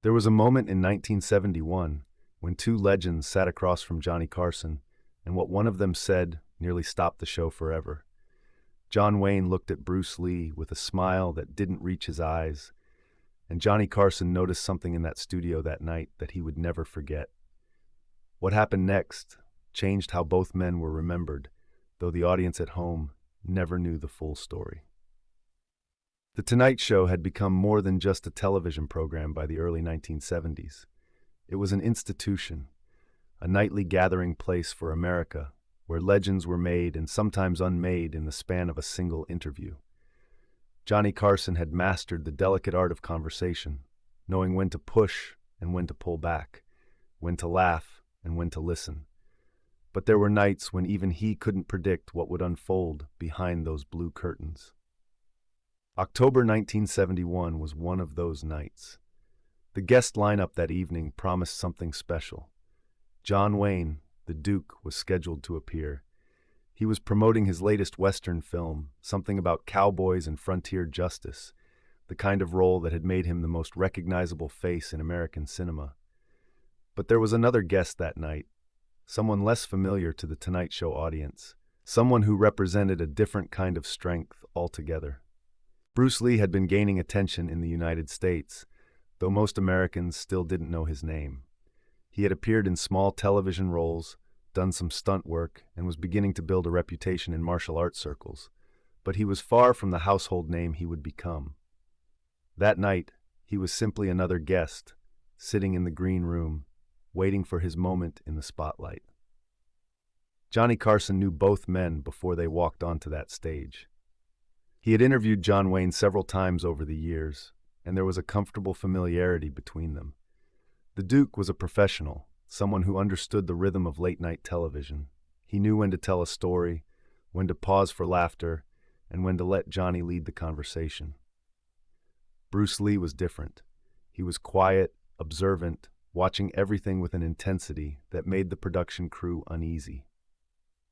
There was a moment in 1971 when two legends sat across from Johnny Carson, and what one of them said nearly stopped the show forever. John Wayne looked at Bruce Lee with a smile that didn't reach his eyes, and Johnny Carson noticed something in that studio that night that he would never forget. What happened next changed how both men were remembered, though the audience at home never knew the full story. The Tonight Show had become more than just a television program by the early 1970s. It was an institution, a nightly gathering place for America, where legends were made and sometimes unmade in the span of a single interview. Johnny Carson had mastered the delicate art of conversation, knowing when to push and when to pull back, when to laugh and when to listen. But there were nights when even he couldn't predict what would unfold behind those blue curtains. October 1971 was one of those nights. The guest lineup that evening promised something special. John Wayne, the Duke, was scheduled to appear. He was promoting his latest Western film, something about cowboys and frontier justice, the kind of role that had made him the most recognizable face in American cinema. But there was another guest that night, someone less familiar to the Tonight Show audience, someone who represented a different kind of strength altogether. Bruce Lee had been gaining attention in the United States, though most Americans still didn't know his name. He had appeared in small television roles, done some stunt work, and was beginning to build a reputation in martial arts circles, but he was far from the household name he would become. That night, he was simply another guest, sitting in the green room, waiting for his moment in the spotlight. Johnny Carson knew both men before they walked onto that stage. He had interviewed John Wayne several times over the years, and there was a comfortable familiarity between them. The Duke was a professional, someone who understood the rhythm of late-night television. He knew when to tell a story, when to pause for laughter, and when to let Johnny lead the conversation. Bruce Lee was different. He was quiet, observant, watching everything with an intensity that made the production crew uneasy.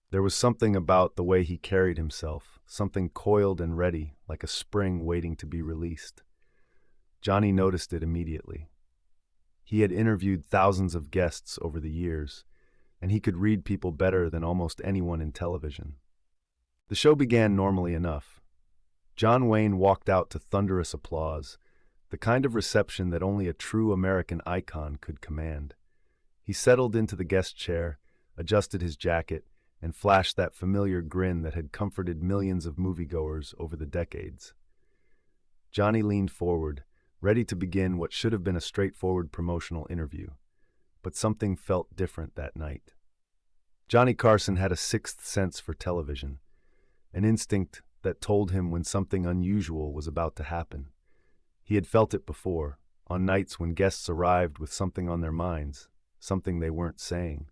There was something about the way he carried himself, something coiled and ready, like a spring waiting to be released. Johnny noticed it immediately. He had interviewed thousands of guests over the years, and he could read people better than almost anyone in television. The show began normally enough. John Wayne walked out to thunderous applause, the kind of reception that only a true American icon could command. He settled into the guest chair, adjusted his jacket, and flashed that familiar grin that had comforted millions of moviegoers over the decades. Johnny leaned forward, ready to begin what should have been a straightforward promotional interview. But something felt different that night. Johnny Carson had a sixth sense for television, an instinct that told him when something unusual was about to happen. He had felt it before, on nights when guests arrived with something on their minds, something they weren't saying.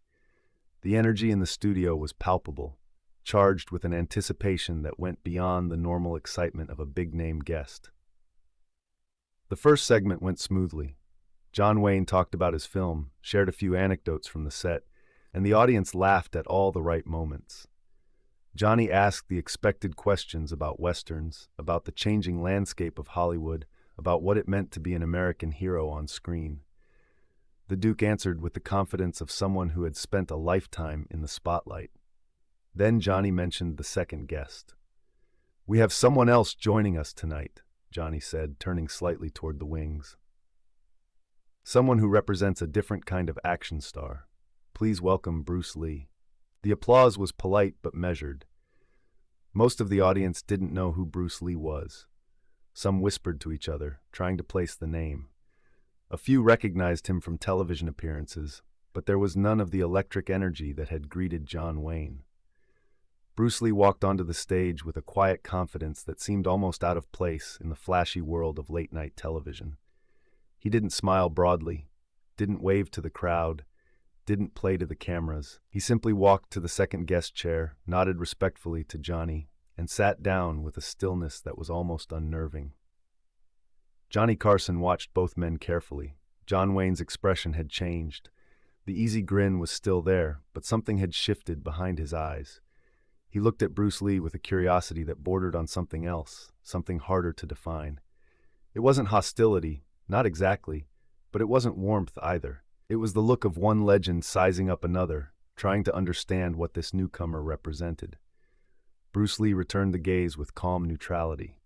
The energy in the studio was palpable, charged with an anticipation that went beyond the normal excitement of a big-name guest. The first segment went smoothly. John Wayne talked about his film, shared a few anecdotes from the set, and the audience laughed at all the right moments. Johnny asked the expected questions about Westerns, about the changing landscape of Hollywood, about what it meant to be an American hero on screen. The Duke answered with the confidence of someone who had spent a lifetime in the spotlight. Then Johnny mentioned the second guest. "We have someone else joining us tonight," Johnny said, turning slightly toward the wings. "Someone who represents a different kind of action star. Please welcome Bruce Lee." The applause was polite but measured. Most of the audience didn't know who Bruce Lee was. Some whispered to each other, trying to place the name. A few recognized him from television appearances, but there was none of the electric energy that had greeted John Wayne. Bruce Lee walked onto the stage with a quiet confidence that seemed almost out of place in the flashy world of late-night television. He didn't smile broadly, didn't wave to the crowd, didn't play to the cameras. He simply walked to the second guest chair, nodded respectfully to Johnny, and sat down with a stillness that was almost unnerving. Johnny Carson watched both men carefully. John Wayne's expression had changed. The easy grin was still there, but something had shifted behind his eyes. He looked at Bruce Lee with a curiosity that bordered on something else, something harder to define. It wasn't hostility, not exactly, But it wasn't warmth either. It was the look of one legend sizing up another, trying to understand what this newcomer represented. Bruce Lee returned the gaze with calm neutrality.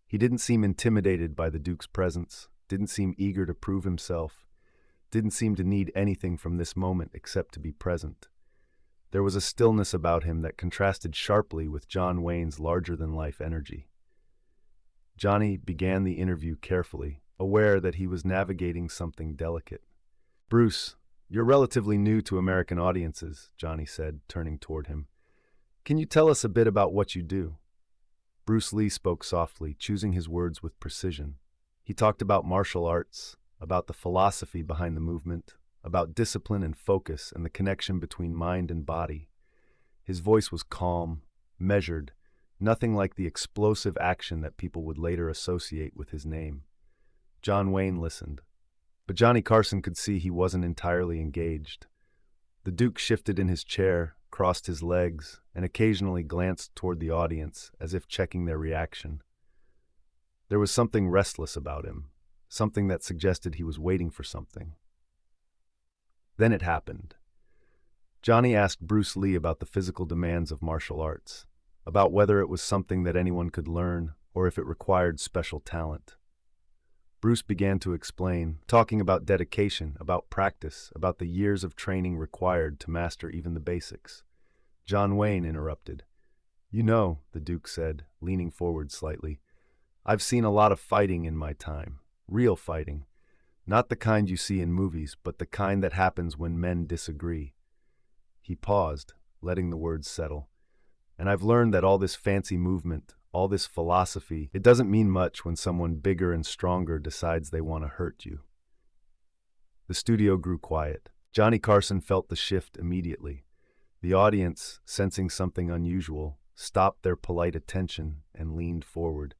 He didn't seem intimidated by the Duke's presence, didn't seem eager to prove himself, didn't seem to need anything from this moment except to be present. There was a stillness about him that contrasted sharply with John Wayne's larger-than-life energy. Johnny began the interview carefully, aware that he was navigating something delicate. "Bruce, you're relatively new to American audiences," Johnny said, turning toward him. "Can you tell us a bit about what you do?" Bruce Lee spoke softly, choosing his words with precision. He talked about martial arts, about the philosophy behind the movement, about discipline and focus and the connection between mind and body. His voice was calm, measured, nothing like the explosive action that people would later associate with his name. John Wayne listened, but Johnny Carson could see he wasn't entirely engaged. The Duke shifted in his chair, crossed his legs, and occasionally glanced toward the audience as if checking their reaction. There was something restless about him, something that suggested he was waiting for something. Then it happened. Johnny asked Bruce Lee about the physical demands of martial arts, about whether it was something that anyone could learn or if it required special talent. Bruce began to explain, talking about dedication, about practice, about the years of training required to master even the basics. John Wayne interrupted. "You know," the Duke said, leaning forward slightly, "I've seen a lot of fighting in my time. Real fighting. Not the kind you see in movies, but the kind that happens when men disagree." He paused, letting the words settle. "And I've learned that all this fancy movement, all this philosophy, it doesn't mean much when someone bigger and stronger decides they want to hurt you." The studio grew quiet. Johnny Carson felt the shift immediately. The audience, sensing something unusual, stopped their polite attention and leaned forward.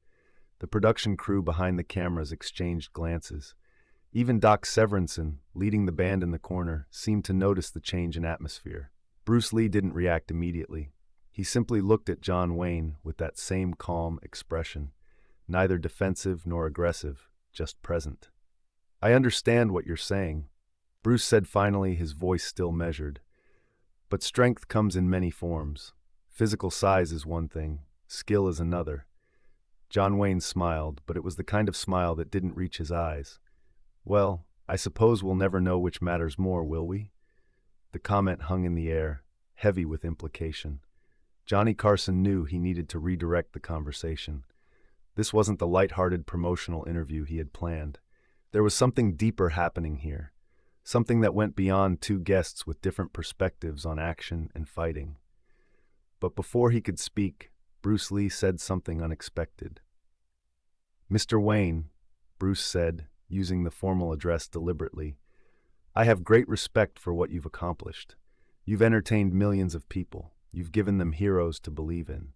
The production crew behind the cameras exchanged glances. Even Doc Severinsen, leading the band in the corner, seemed to notice the change in atmosphere. Bruce Lee didn't react immediately. He simply looked at John Wayne with that same calm expression, neither defensive nor aggressive, just present. "I understand what you're saying," Bruce said finally, his voice still measured. "But strength comes in many forms. Physical size is one thing, skill is another." John Wayne smiled, but it was the kind of smile that didn't reach his eyes. "Well, I suppose we'll never know which matters more, will we?" The comment hung in the air, heavy with implication. Johnny Carson knew he needed to redirect the conversation. This wasn't the light-hearted promotional interview he had planned. There was something deeper happening here, something that went beyond two guests with different perspectives on action and fighting. But before he could speak, Bruce Lee said something unexpected. "Mr. Wayne," Bruce said, using the formal address deliberately, "I have great respect for what you've accomplished. You've entertained millions of people. You've given them heroes to believe in."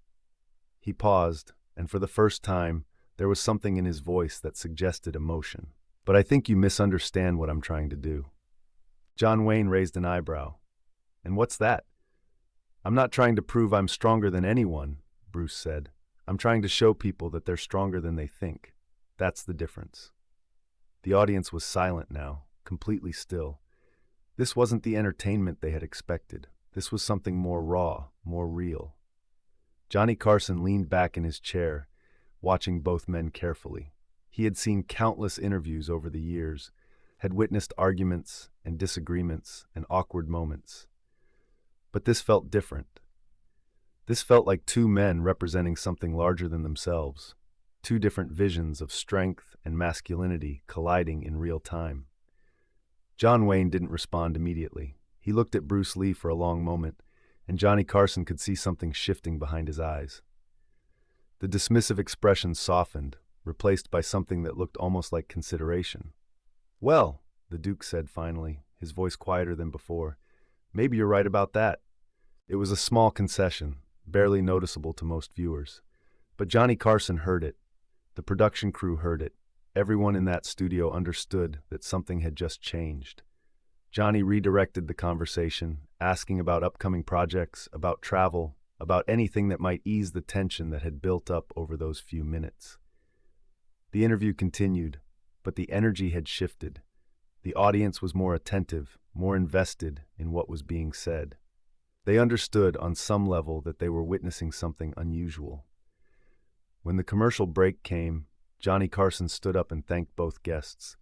He paused, and for the first time, there was something in his voice that suggested emotion. "But I think you misunderstand what I'm trying to do." John Wayne raised an eyebrow. "And what's that?" "I'm not trying to prove I'm stronger than anyone," Bruce said. "I'm trying to show people that they're stronger than they think. That's the difference." The audience was silent now, completely still. This wasn't the entertainment they had expected. This was something more raw, more real. Johnny Carson leaned back in his chair, watching both men carefully. He had seen countless interviews over the years, had witnessed arguments and disagreements and awkward moments. But this felt different. This felt like two men representing something larger than themselves, two different visions of strength and masculinity colliding in real time. John Wayne didn't respond immediately. He looked at Bruce Lee for a long moment, and Johnny Carson could see something shifting behind his eyes. The dismissive expression softened, replaced by something that looked almost like consideration. "Well," the Duke said finally, his voice quieter than before, "maybe you're right about that." It was a small concession, barely noticeable to most viewers. But Johnny Carson heard it. The production crew heard it. Everyone in that studio understood that something had just changed. Johnny redirected the conversation, asking about upcoming projects, about travel, about anything that might ease the tension that had built up over those few minutes. The interview continued, but the energy had shifted. The audience was more attentive, more invested in what was being said. They understood on some level that they were witnessing something unusual. When the commercial break came, Johnny Carson stood up and thanked both guests.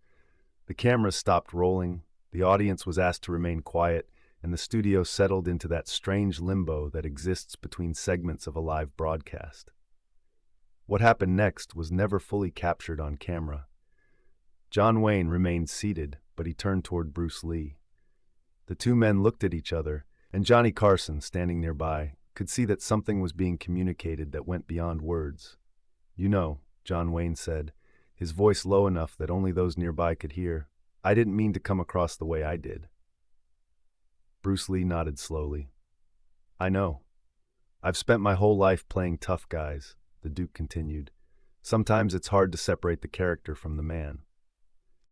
The cameras stopped rolling, the audience was asked to remain quiet, and the studio settled into that strange limbo that exists between segments of a live broadcast. What happened next was never fully captured on camera. John Wayne remained seated, but he turned toward Bruce Lee. The two men looked at each other, and Johnny Carson, standing nearby, could see that something was being communicated that went beyond words. "You know," John Wayne said, his voice low enough that only those nearby could hear, "I didn't mean to come across the way I did." Bruce Lee nodded slowly. "I know. I've spent my whole life playing tough guys," the Duke continued. "Sometimes it's hard to separate the character from the man."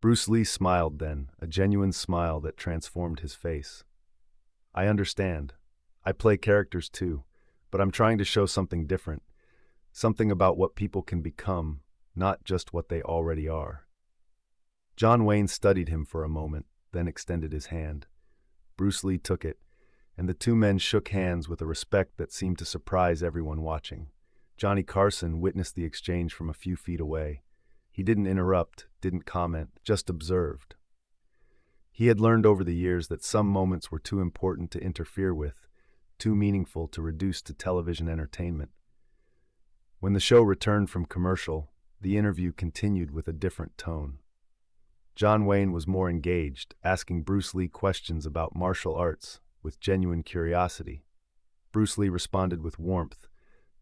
Bruce Lee smiled then, a genuine smile that transformed his face. "I understand. I play characters too, but I'm trying to show something different. Something about what people can become, not just what they already are." John Wayne studied him for a moment, then extended his hand. Bruce Lee took it, and the two men shook hands with a respect that seemed to surprise everyone watching. Johnny Carson witnessed the exchange from a few feet away. He didn't interrupt, didn't comment, just observed. He had learned over the years that some moments were too important to interfere with, too meaningful to reduce to television entertainment. When the show returned from commercial, the interview continued with a different tone. John Wayne was more engaged, asking Bruce Lee questions about martial arts with genuine curiosity. Bruce Lee responded with warmth,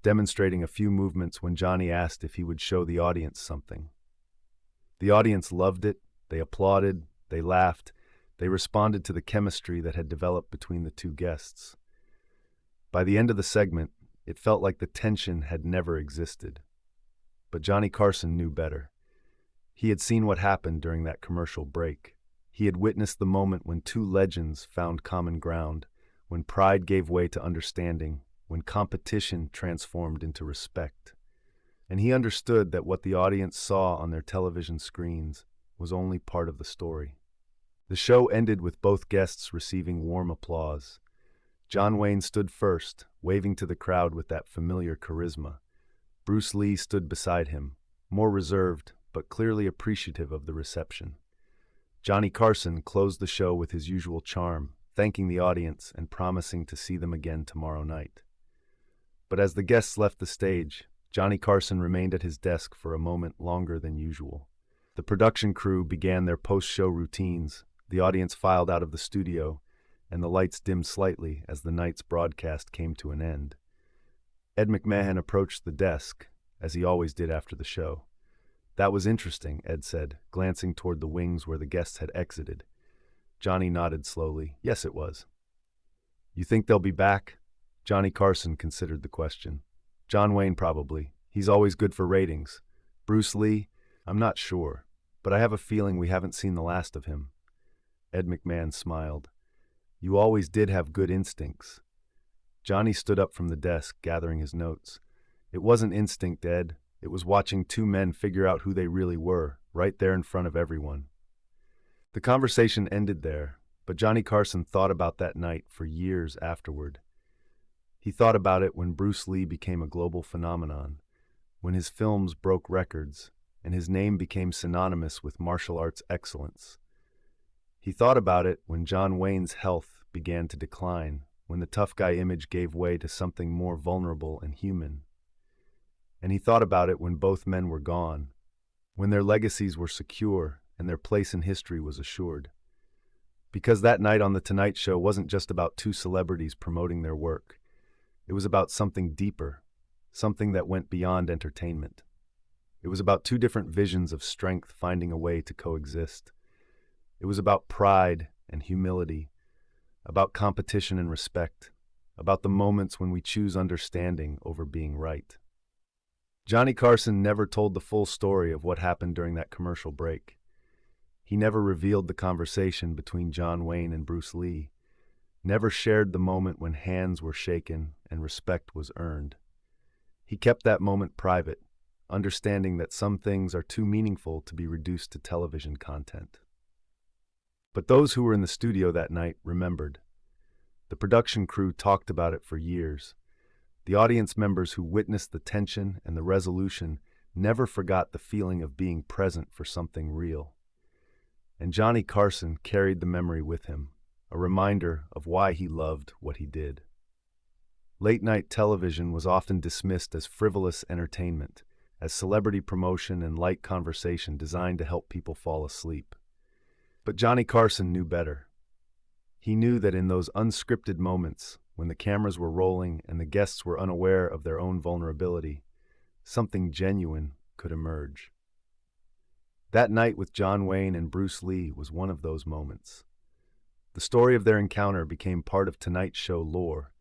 demonstrating a few movements when Johnny asked if he would show the audience something. The audience loved it, they applauded, they laughed, they responded to the chemistry that had developed between the two guests. By the end of the segment, it felt like the tension had never existed. But Johnny Carson knew better. He had seen what happened during that commercial break. He had witnessed the moment when two legends found common ground, when pride gave way to understanding, when competition transformed into respect. And he understood that what the audience saw on their television screens was only part of the story. The show ended with both guests receiving warm applause. John Wayne stood first, waving to the crowd with that familiar charisma. Bruce Lee stood beside him, more reserved, but clearly appreciative of the reception. Johnny Carson closed the show with his usual charm, thanking the audience and promising to see them again tomorrow night. But as the guests left the stage, Johnny Carson remained at his desk for a moment longer than usual. The production crew began their post-show routines, the audience filed out of the studio, and the lights dimmed slightly as the night's broadcast came to an end. Ed McMahon approached the desk, as he always did after the show. "That was interesting," Ed said, glancing toward the wings where the guests had exited. Johnny nodded slowly. "Yes, it was." "You think they'll be back?" Johnny Carson considered the question. "John Wayne probably. He's always good for ratings. Bruce Lee? I'm not sure, but I have a feeling we haven't seen the last of him." Ed McMahon smiled. "You always did have good instincts." Johnny stood up from the desk, gathering his notes. "It wasn't instinct, Ed. It was watching two men figure out who they really were, right there in front of everyone." The conversation ended there, but Johnny Carson thought about that night for years afterward. He thought about it when Bruce Lee became a global phenomenon, when his films broke records, and his name became synonymous with martial arts excellence. He thought about it when John Wayne's health began to decline, when the tough guy image gave way to something more vulnerable and human. And he thought about it when both men were gone, when their legacies were secure and their place in history was assured. Because that night on The Tonight Show wasn't just about two celebrities promoting their work. It was about something deeper, something that went beyond entertainment. It was about two different visions of strength finding a way to coexist. It was about pride and humility, about competition and respect, about the moments when we choose understanding over being right. Johnny Carson never told the full story of what happened during that commercial break. He never revealed the conversation between John Wayne and Bruce Lee, never shared the moment when hands were shaken and respect was earned. He kept that moment private, understanding that some things are too meaningful to be reduced to television content. But those who were in the studio that night remembered. The production crew talked about it for years. The audience members who witnessed the tension and the resolution never forgot the feeling of being present for something real. And Johnny Carson carried the memory with him, a reminder of why he loved what he did. Late-night television was often dismissed as frivolous entertainment, as celebrity promotion and light conversation designed to help people fall asleep. But Johnny Carson knew better. He knew that in those unscripted moments, when the cameras were rolling and the guests were unaware of their own vulnerability, something genuine could emerge. That night with John Wayne and Bruce Lee was one of those moments. The story of their encounter became part of Tonight Show lore,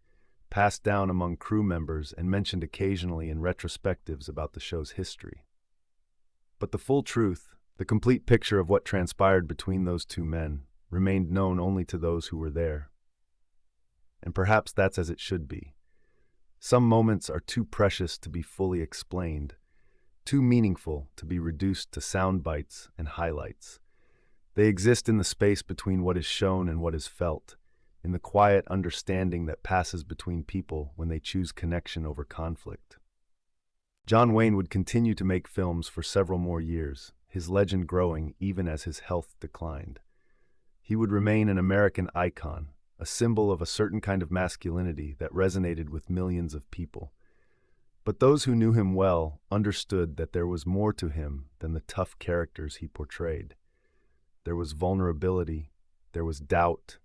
passed down among crew members and mentioned occasionally in retrospectives about the show's history. But the full truth, the complete picture of what transpired between those two men, remained known only to those who were there. And perhaps that's as it should be. Some moments are too precious to be fully explained, too meaningful to be reduced to sound bites and highlights. They exist in the space between what is shown and what is felt, in the quiet understanding that passes between people when they choose connection over conflict. John Wayne would continue to make films for several more years, his legend growing even as his health declined. He would remain an American icon, a symbol of a certain kind of masculinity that resonated with millions of people. But those who knew him well understood that there was more to him than the tough characters he portrayed. There was vulnerability, there was doubt,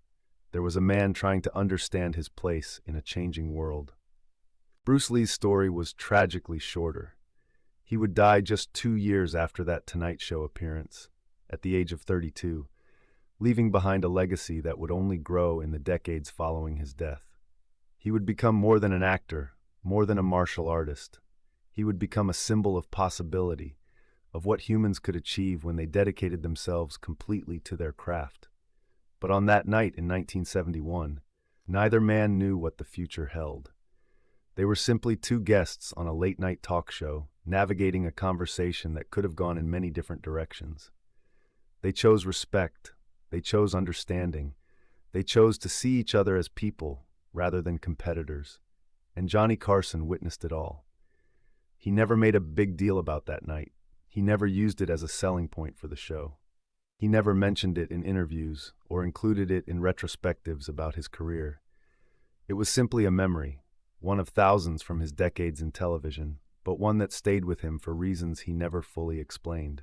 there was a man trying to understand his place in a changing world. Bruce Lee's story was tragically shorter. He would die just 2 years after that Tonight Show appearance, at the age of 32, leaving behind a legacy that would only grow in the decades following his death. He would become more than an actor, more than a martial artist. He would become a symbol of possibility, of what humans could achieve when they dedicated themselves completely to their craft. But on that night in 1971, neither man knew what the future held. They were simply two guests on a late-night talk show, navigating a conversation that could have gone in many different directions. They chose respect, they chose understanding, they chose to see each other as people rather than competitors. And Johnny Carson witnessed it all. He never made a big deal about that night. He never used it as a selling point for the show. He never mentioned it in interviews or included it in retrospectives about his career. It was simply a memory, one of thousands from his decades in television, but one that stayed with him for reasons he never fully explained.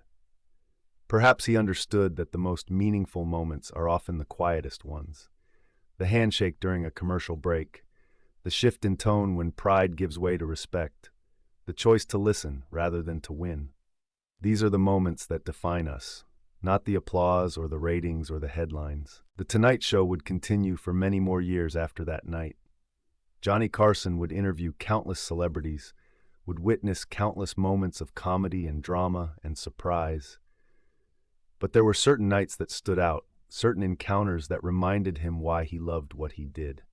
Perhaps he understood that the most meaningful moments are often the quietest ones. The handshake during a commercial break, the shift in tone when pride gives way to respect, the choice to listen rather than to win. These are the moments that define us, not the applause or the ratings or the headlines. The Tonight Show would continue for many more years after that night. Johnny Carson would interview countless celebrities, would witness countless moments of comedy and drama and surprise. But there were certain nights that stood out, certain encounters that reminded him why he loved what he did.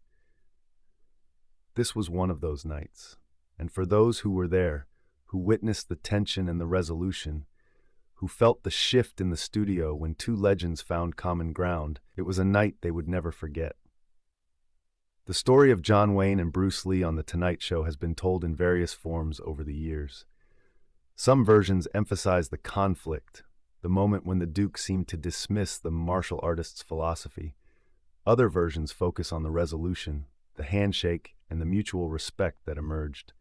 This was one of those nights, and for those who were there, who witnessed the tension and the resolution, who felt the shift in the studio when two legends found common ground, it was a night they would never forget. The story of John Wayne and Bruce Lee on The Tonight Show has been told in various forms over the years. Some versions emphasize the conflict, the moment when the Duke seemed to dismiss the martial artist's philosophy. Other versions focus on the resolution, the handshake, and the mutual respect that emerged.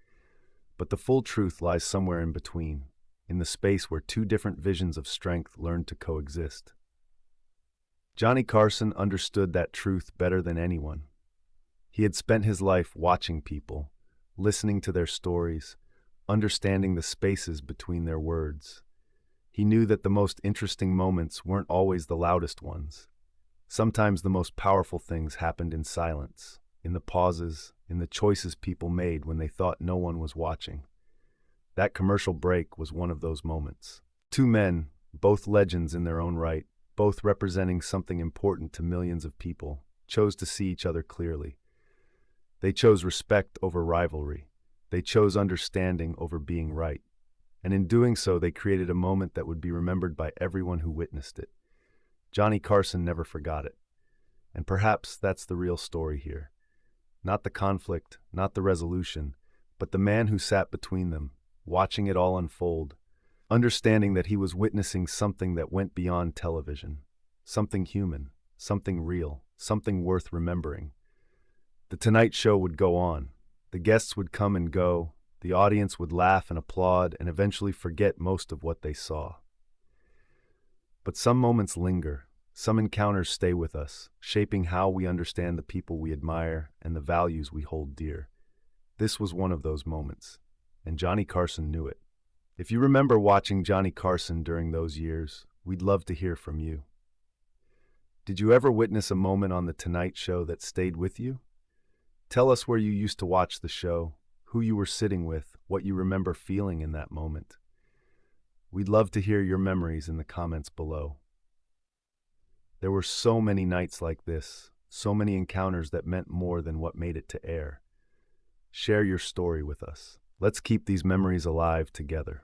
But the full truth lies somewhere in between, in the space where two different visions of strength learned to coexist. Johnny Carson understood that truth better than anyone. He had spent his life watching people, listening to their stories, understanding the spaces between their words. He knew that the most interesting moments weren't always the loudest ones. Sometimes the most powerful things happened in silence, in the pauses, in the choices people made when they thought no one was watching. That commercial break was one of those moments. Two men, both legends in their own right, both representing something important to millions of people, chose to see each other clearly. They chose respect over rivalry. They chose understanding over being right. And in doing so, they created a moment that would be remembered by everyone who witnessed it. Johnny Carson never forgot it. And perhaps that's the real story here. Not the conflict, not the resolution, but the man who sat between them, watching it all unfold, understanding that he was witnessing something that went beyond television, something human, something real, something worth remembering. The Tonight Show would go on. The guests would come and go, the audience would laugh and applaud and eventually forget most of what they saw. But some moments linger, some encounters stay with us, shaping how we understand the people we admire and the values we hold dear. This was one of those moments, and Johnny Carson knew it. If you remember watching Johnny Carson during those years, we'd love to hear from you. Did you ever witness a moment on The Tonight Show that stayed with you? Tell us where you used to watch the show, who you were sitting with, what you remember feeling in that moment. We'd love to hear your memories in the comments below. There were so many nights like this, so many encounters that meant more than what made it to air. Share your story with us. Let's keep these memories alive together.